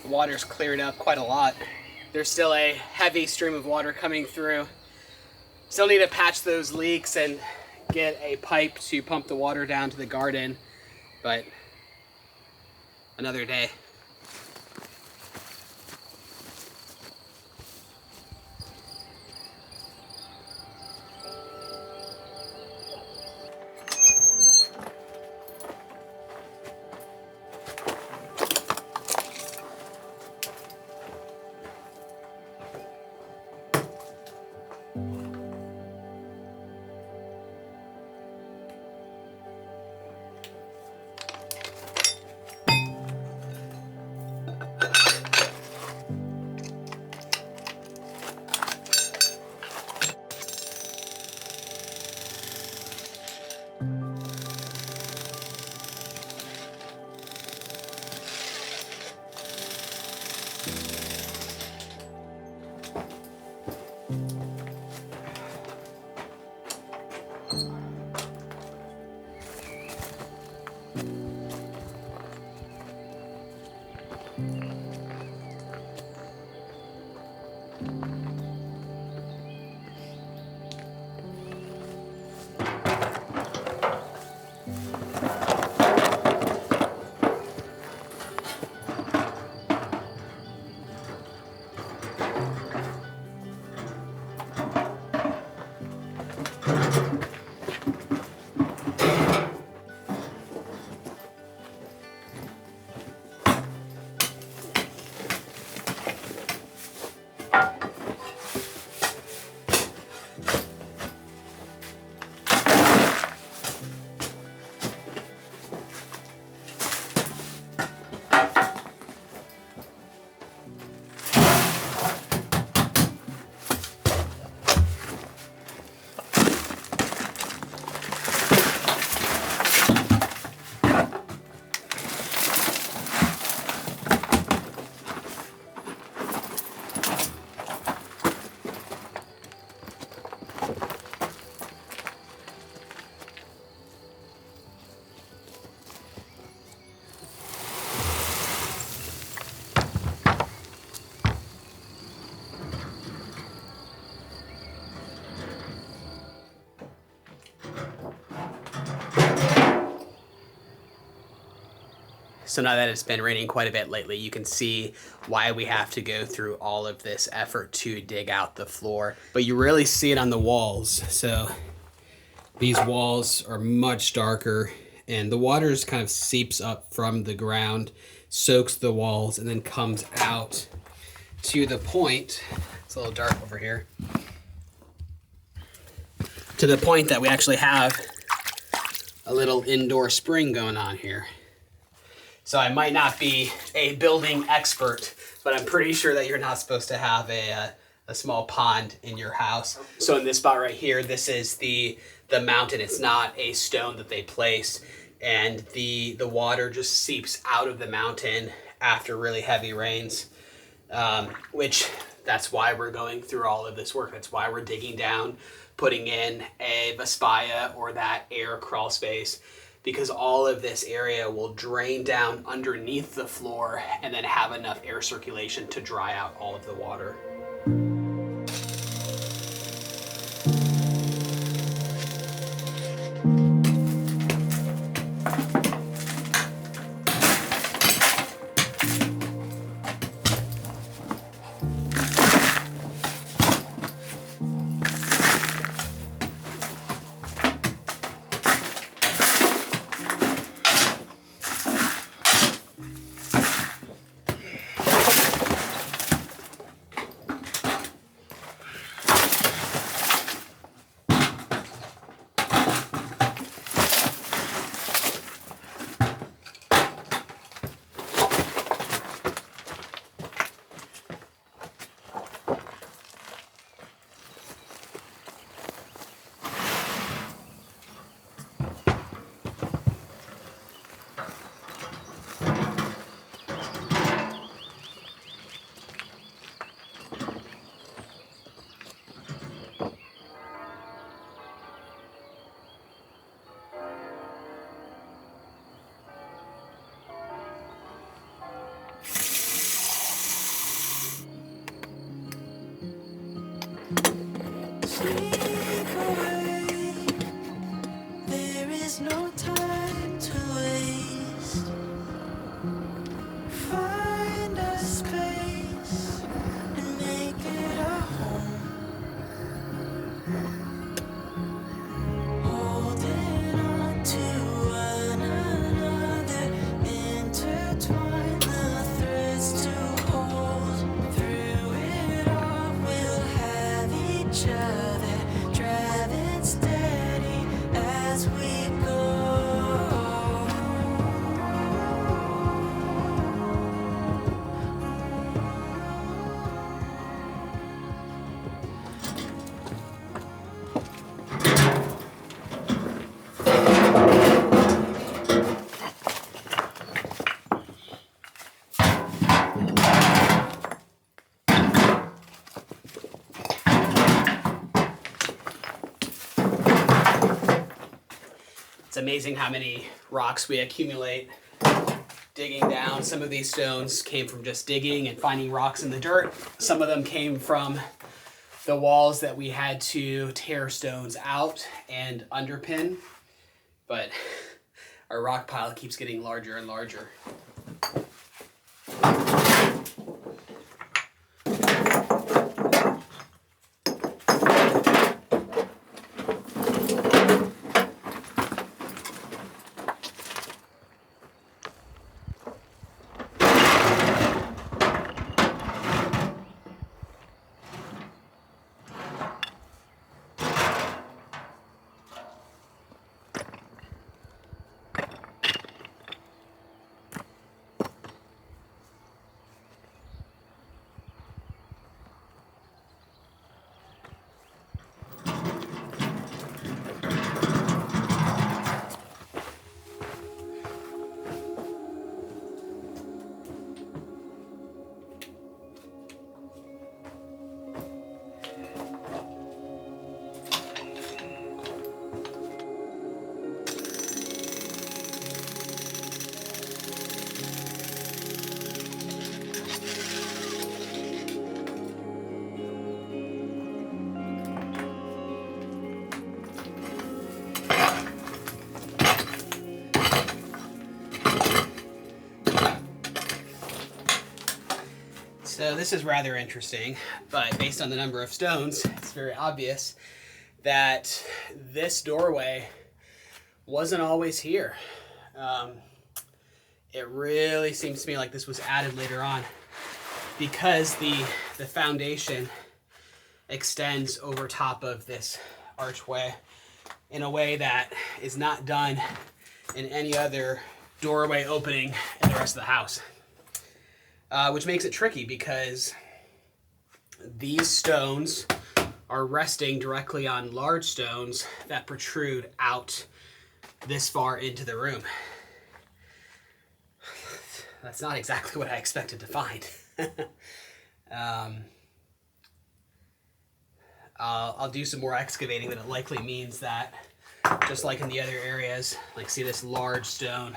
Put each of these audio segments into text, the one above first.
The water's cleared up quite a lot. There's still a heavy stream of water coming through. Still need to patch those leaks and get a pipe to pump the water down to the garden, but another day. So now that it's been raining quite a bit lately, you can see why we have to go through all of this effort to dig out the floor. But you really see it on the walls. So these walls are much darker, and the water just kind of seeps up from the ground, soaks the walls, and then comes out to the point, it's a little dark over here, to the point that we actually have a little indoor spring going on here. So I might not be a building expert, but I'm pretty sure that you're not supposed to have a small pond in your house. So in this spot right here, this is the mountain. It's not a stone that they place, and the water just seeps out of the mountain after really heavy rains, which that's why we're going through all of this work. That's why we're digging down, putting in a Vespaya or that air crawl space, because all of this area will drain down underneath the floor and then have enough air circulation to dry out all of the water. There's no time to waste. Find a space and make it a home. Holding on to one another, intertwine the threads to hold. Through it all, we'll have each other, driving steady as we go. It's amazing how many rocks we accumulate digging down. Some of these stones came from just digging and finding rocks in the dirt. Some of them came from the walls that we had to tear stones out and underpin. But our rock pile keeps getting larger and larger. So this is rather interesting, but based on the number of stones, it's very obvious that this doorway wasn't always here. It really seems to me like this was added later on because the foundation extends over top of this archway in a way that is not done in any other doorway opening in the rest of the house. Which makes it tricky because these stones are resting directly on large stones that protrude out this far into the room. That's not exactly what I expected to find. I'll do some more excavating, but it likely means that just like in the other areas, like see this large stone,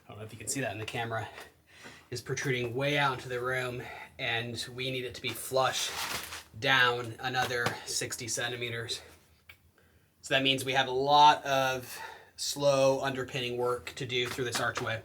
I don't know if you can see that in the camera, is protruding way out into the room, and we need it to be flush down another 60 centimeters. So that means we have a lot of slow underpinning work to do through this archway.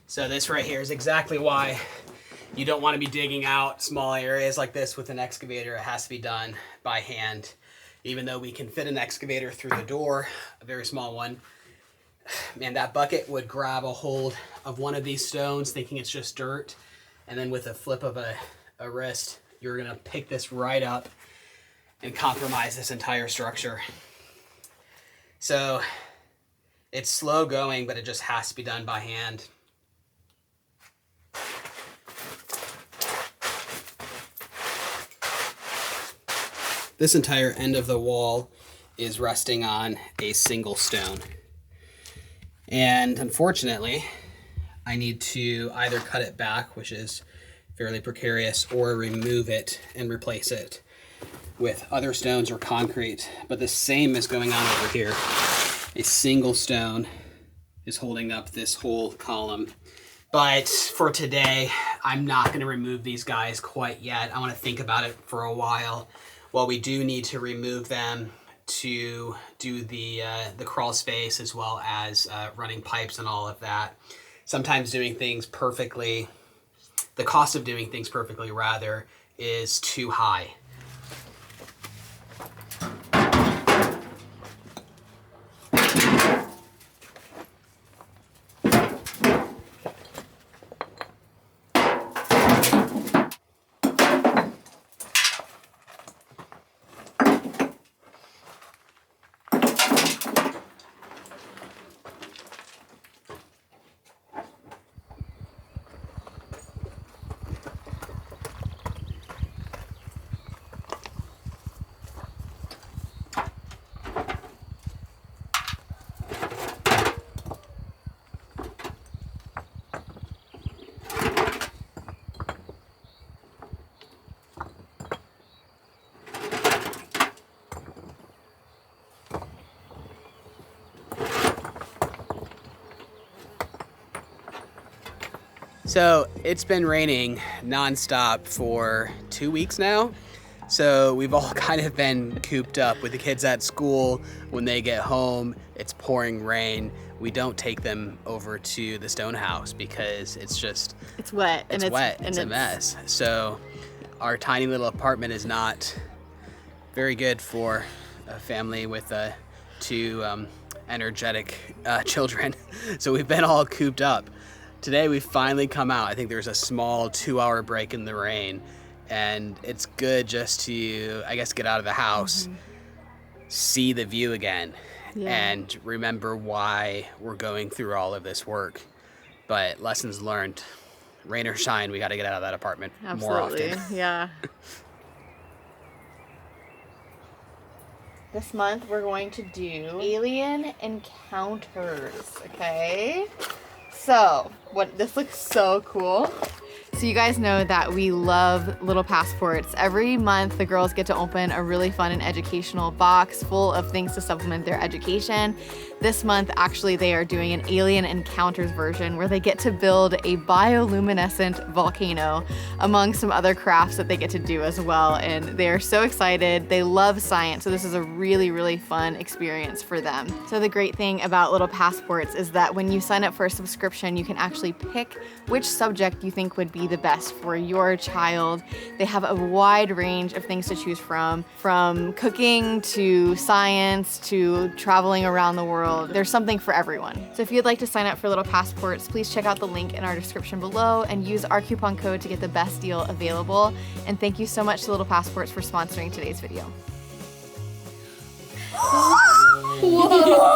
So this right here is exactly why you don't want to be digging out small areas like this with an excavator. It has to be done by hand. Even though we can fit an excavator through the door, a very small one, man, that bucket would grab a hold of one of these stones thinking it's just dirt, and then with a flip of a wrist, you're gonna pick this right up and compromise this entire structure. So it's slow going, but it just has to be done by hand. This entire end of the wall is resting on a single stone. And unfortunately, I need to either cut it back, which is fairly precarious, or remove it and replace it with other stones or concrete. But the same is going on over here. A single stone is holding up this whole column. But for today, I'm not going to remove these guys quite yet. I want to think about it for a while. While we do need to remove them to do the crawl space, as well as running pipes and all of that. Sometimes doing things perfectly, the cost of doing things perfectly rather, is too high. So it's been raining nonstop for 2 weeks now. So we've all kind of been cooped up with the kids at school. When they get home, it's pouring rain. We don't take them over to the stone house because it's just... It's wet. It's wet. It's a mess. So our tiny little apartment is not very good for a family with two energetic children. So we've been all cooped up. Today we finally come out. I think there's a small 2-hour break in the rain, and it's good just to, I guess, get out of the house, see the view again, and remember why we're going through all of this work. But lessons learned, rain or shine, we got to get out of that apartment more often. Yeah. This month we're going to do alien encounters, okay? So, this looks so cool. So you guys know that we love little passports. Every month the girls get to open a really fun and educational box full of things to supplement their education. This month, actually, they are doing an Alien Encounters version where they get to build a bioluminescent volcano, among some other crafts that they get to do as well. And they are so excited. They love science, so this is a really, really fun experience for them. So the great thing about Little Passports is that when you sign up for a subscription, you can actually pick which subject you think would be the best for your child. They have a wide range of things to choose from cooking to science to traveling around the world. There's something for everyone. So if you'd like to sign up for Little Passports, please check out the link in our description below and use our coupon code to get the best deal available. And thank you so much to Little Passports for sponsoring today's video. Whoa!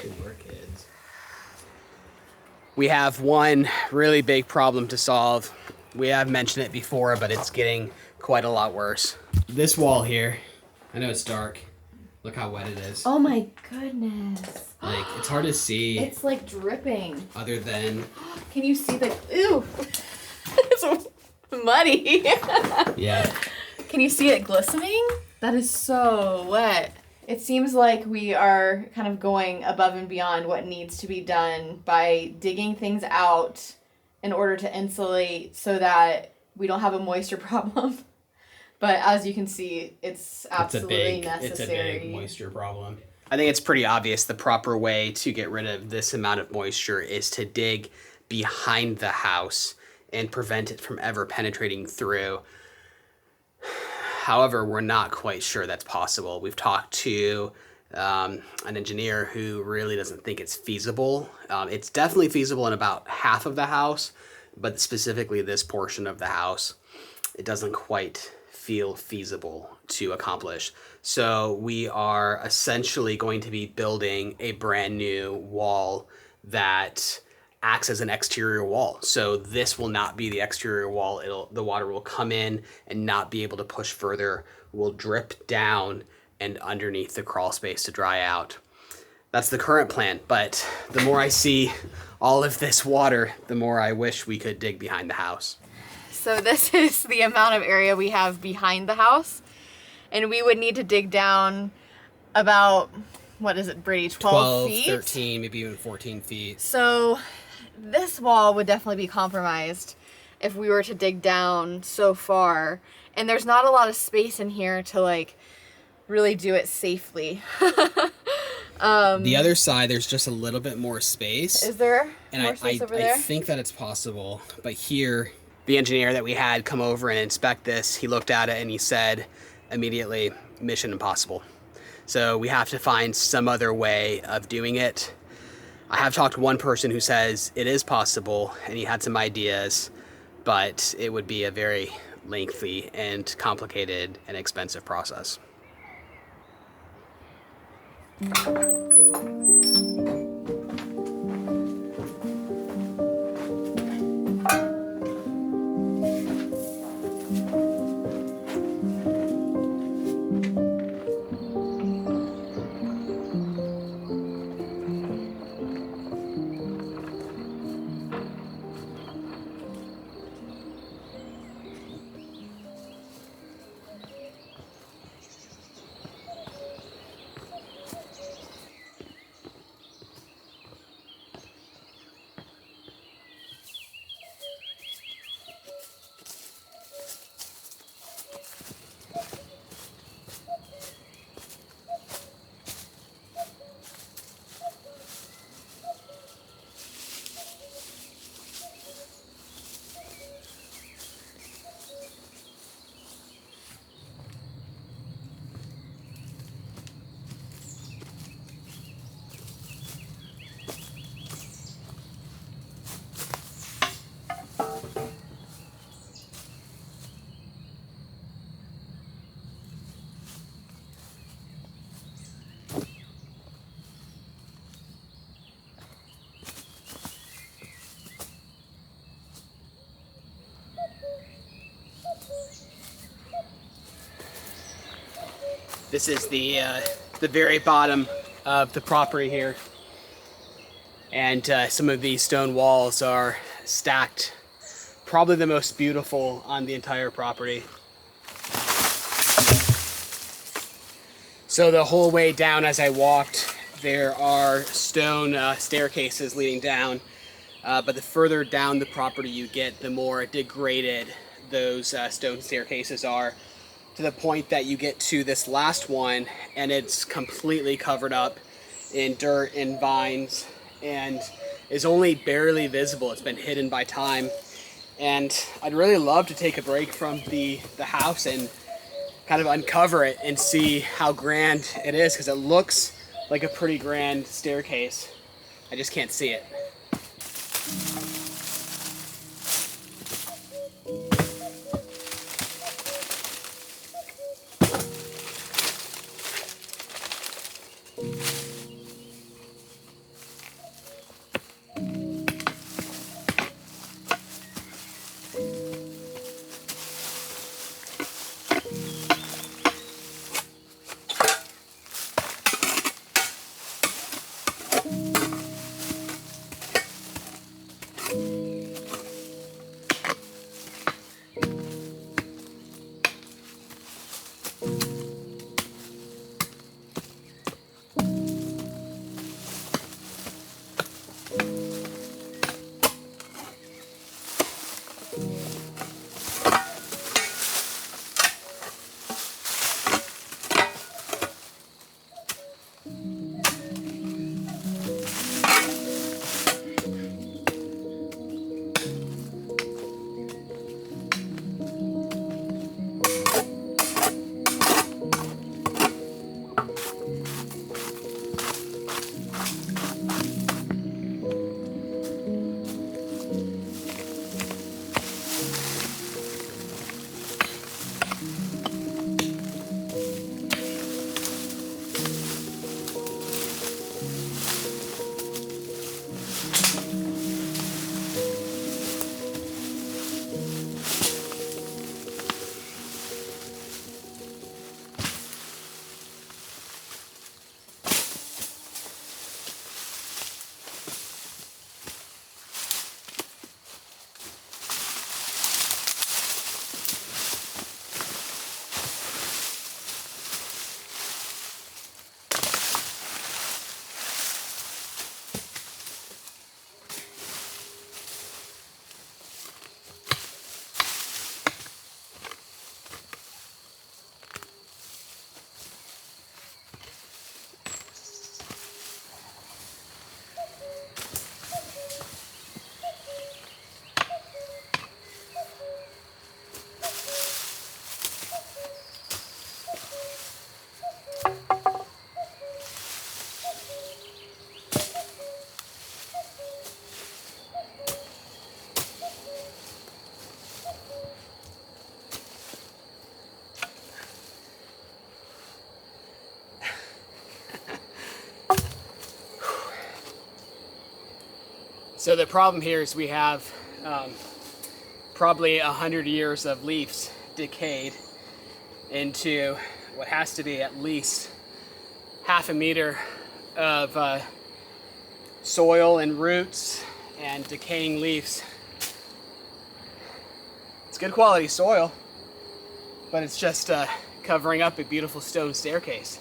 Good work, kids. We have one really big problem to solve. We have mentioned it before, but it's getting quite a lot worse. This wall here, I know it's dark. Look how wet it is. Oh my goodness. Like, it's hard to see. It's like dripping. Other than... Can you see the... Ew. It's muddy. Yeah. Can you see it glistening? That is so wet. It seems like we are kind of going above and beyond what needs to be done by digging things out in order to insulate so that we don't have a moisture problem. But as you can see, it's absolutely necessary. It's a big moisture problem. I think it's pretty obvious the proper way to get rid of this amount of moisture is to dig behind the house and prevent it from ever penetrating through. However, we're not quite sure that's possible. We've talked to an engineer who really doesn't think it's feasible. It's definitely feasible in about half of the house, but specifically this portion of the house, it doesn't quite feel feasible to accomplish. So we are essentially going to be building a brand new wall that acts as an exterior wall. So this will not be the exterior wall. The water will come in and not be able to push further, will drip down and underneath the crawl space to dry out. That's the current plan, but the more I see all of this water, the more I wish we could dig behind the house. So this is the amount of area we have behind the house, and we would need to dig down about, what is it, Bradey, 12 feet? 13, maybe even 14 feet. So this wall would definitely be compromised if we were to dig down so far, and there's not a lot of space in here to like really do it safely. The other side, there's just a little bit more space. Is there and more space over there? I think that it's possible, but here, the engineer that we had come over and inspect this, he looked at it and he said immediately, mission impossible. So we have to find some other way of doing it. I have talked to one person who says it is possible, and he had some ideas, but it would be a very lengthy and complicated and expensive process. This is the very bottom of the property here. And some of these stone walls are stacked, probably the most beautiful on the entire property. So the whole way down as I walked, there are stone staircases leading down, but the further down the property you get, the more degraded those stone staircases are, to the point that you get to this last one and it's completely covered up in dirt and vines and is only barely visible. It's been hidden by time. And I'd really love to take a break from the house and kind of uncover it and see how grand it is, because it looks like a pretty grand staircase. I just can't see it. So the problem here is we have probably 100 years of leaves decayed into what has to be at least half a meter of soil and roots and decaying leaves. It's good quality soil, but it's just covering up a beautiful stone staircase.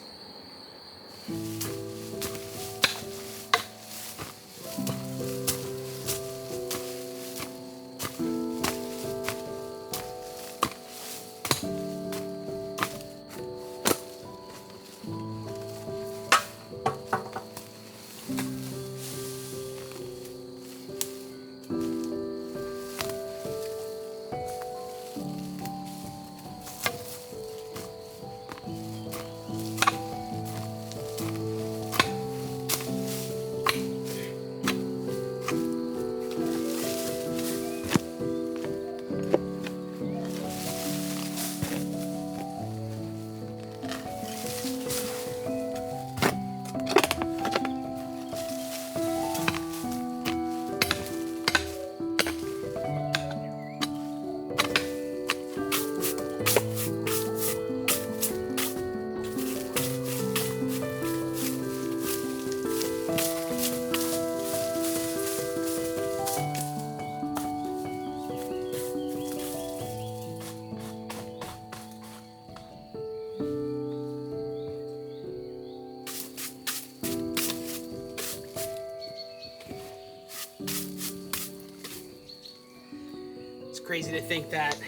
Crazy to think that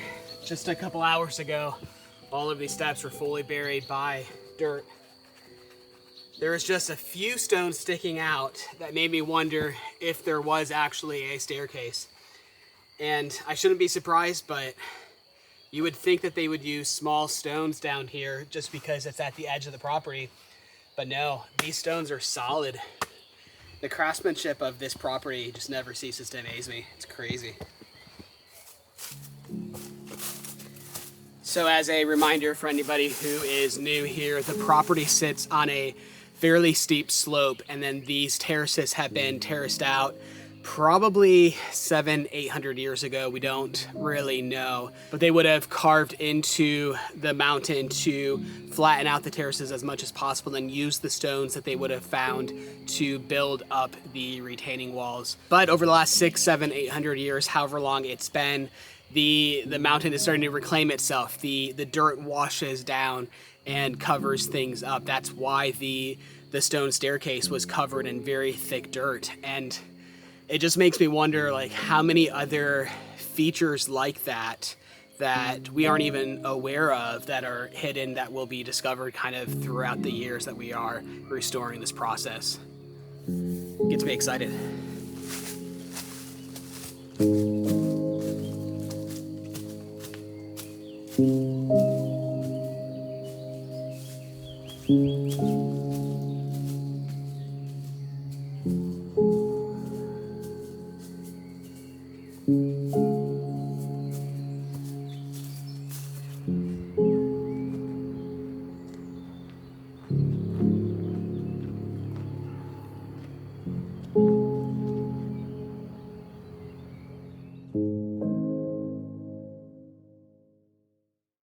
just a couple hours ago, all of these steps were fully buried by dirt. There was just a few stones sticking out that made me wonder if there was actually a staircase. And I shouldn't be surprised, but you would think that they would use small stones down here just because it's at the edge of the property. But no, these stones are solid. The craftsmanship of this property just never ceases to amaze me. It's crazy. So as a reminder for anybody who is new here, the property sits on a fairly steep slope, and then these terraces have been terraced out probably 700-800 years ago. We don't really know, but they would have carved into the mountain to flatten out the terraces as much as possible and use the stones that they would have found to build up the retaining walls. But over the last 600, 700, 800 years, however long it's been, the mountain is starting to reclaim itself. The dirt washes down and covers things up. That's why the stone staircase was covered in very thick dirt. And it just makes me wonder, like, how many other features like that we aren't even aware of that are hidden, that will be discovered kind of throughout the years that we are restoring this process. Gets me excited. Thank you.